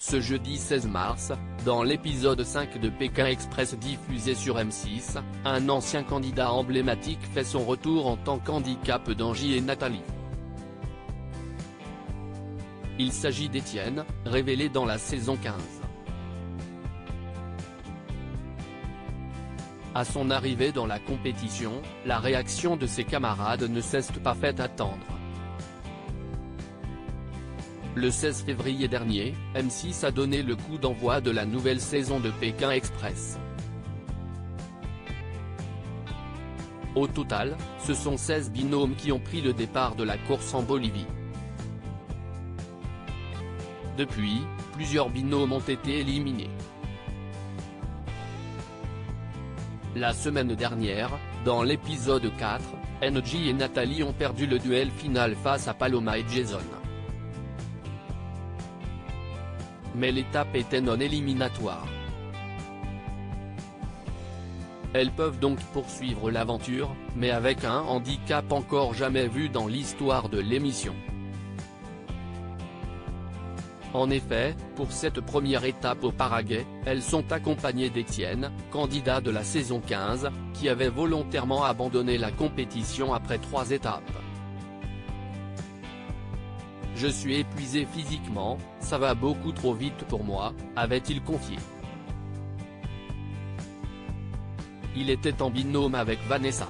Ce jeudi 16 mars, dans l'épisode 5 de Pékin Express diffusé sur M6, un ancien candidat emblématique fait son retour en tant qu'handicap d'Angie et Nathalie. Il s'agit d'Étienne, révélé dans la saison 15. À son arrivée dans la compétition, la réaction de ses camarades ne s'est pas fait attendre. Le 16 février dernier, M6 a donné le coup d'envoi de la nouvelle saison de Pékin Express. Au total, ce sont 16 binômes qui ont pris le départ de la course en Bolivie. Depuis, plusieurs binômes ont été éliminés. La semaine dernière, dans l'épisode 4, Angie et Nathalie ont perdu le duel final face à Paloma et Jason. Mais l'étape était non éliminatoire. Elles peuvent donc poursuivre l'aventure, mais avec un handicap encore jamais vu dans l'histoire de l'émission. En effet, pour cette première étape au Paraguay, elles sont accompagnées d'Étienne, candidat de la saison 15, qui avait volontairement abandonné la compétition après 3 étapes. « Je suis épuisé physiquement, ça va beaucoup trop vite pour moi », avait-il confié. Il était en binôme avec Vanessa.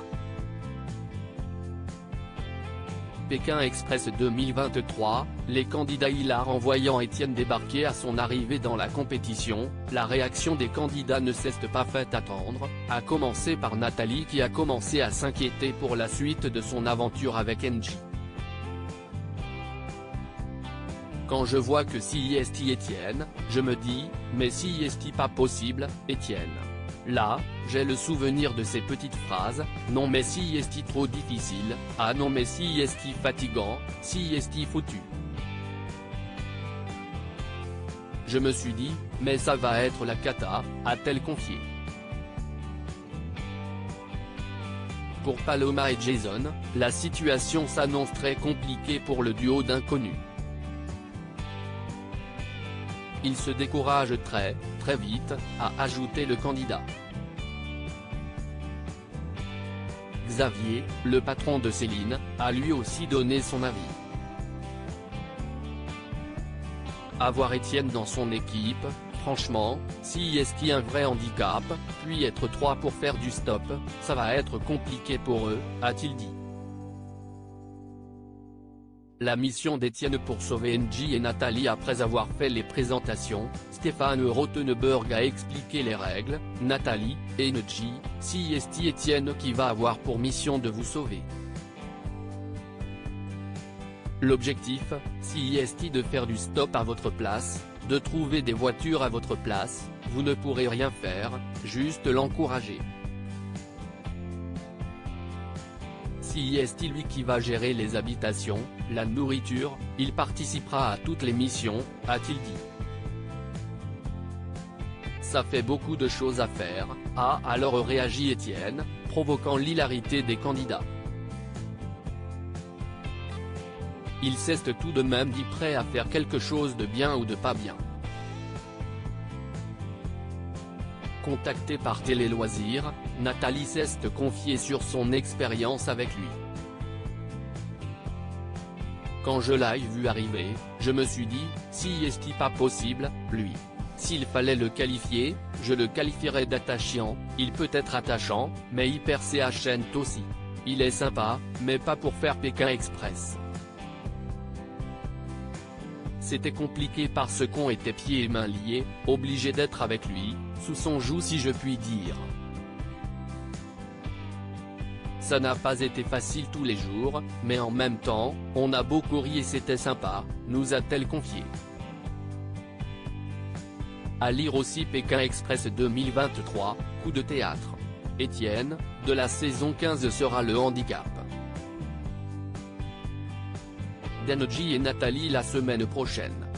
Pékin Express 2023, les candidats hilars en voyant Étienne débarquer à son arrivée dans la compétition, la réaction des candidats ne s'est pas fait attendre, à commencer par Nathalie qui a commencé à s'inquiéter pour la suite de son aventure avec Angie. Quand je vois que si est Étienne, je me dis, mais si est pas possible, Étienne. Là, j'ai le souvenir de ces petites phrases, non mais si est trop difficile, ah non mais si est fatigant, si est foutu. Je me suis dit, mais ça va être la cata, a-t-elle confié. Pour Paloma et Jason, la situation s'annonce très compliquée pour le duo d'inconnus. Il se décourage très vite, a ajouté le candidat. Xavier, le patron de Céline, a lui aussi donné son avis. Avoir Étienne dans son équipe, franchement, si est un vrai handicap, puis être 3 pour faire du stop, ça va être compliqué pour eux, a-t-il dit. La mission d'Étienne pour sauver Angie et Nathalie après avoir fait les présentations, Stéphane Rothenberg a expliqué les règles, Nathalie, et Angie, si est Étienne qui va avoir pour mission de vous sauver. L'objectif, si est de faire du stop à votre place, de trouver des voitures à votre place, vous ne pourrez rien faire, juste l'encourager. Si est lui qui va gérer les habitations, la nourriture, il participera à toutes les missions, a-t-il dit. Ça fait beaucoup de choses à faire, a alors réagi Étienne, provoquant l'hilarité des candidats. Il s'est tout de même dit prêt à faire quelque chose de bien ou de pas bien. Contactée par Télé Loisirs, Nathalie s'est confiée sur son expérience avec lui. Quand je l'ai vu arriver, je me suis dit, si est pas possible, lui. S'il fallait le qualifier, je le qualifierais d'attachant, il peut être attachant, mais hyper CHN aussi. Il est sympa, mais pas pour faire Pékin Express. C'était compliqué parce qu'on était pieds et mains liés, obligé d'être avec lui, sous son joug si je puis dire. Ça n'a pas été facile tous les jours, mais en même temps, on a beaucoup ri et c'était sympa, nous a-t-elle confié. À lire aussi Pékin Express 2023, coup de théâtre. Étienne, de la saison 15 sera le handicap d'Angie et Nathalie la semaine prochaine.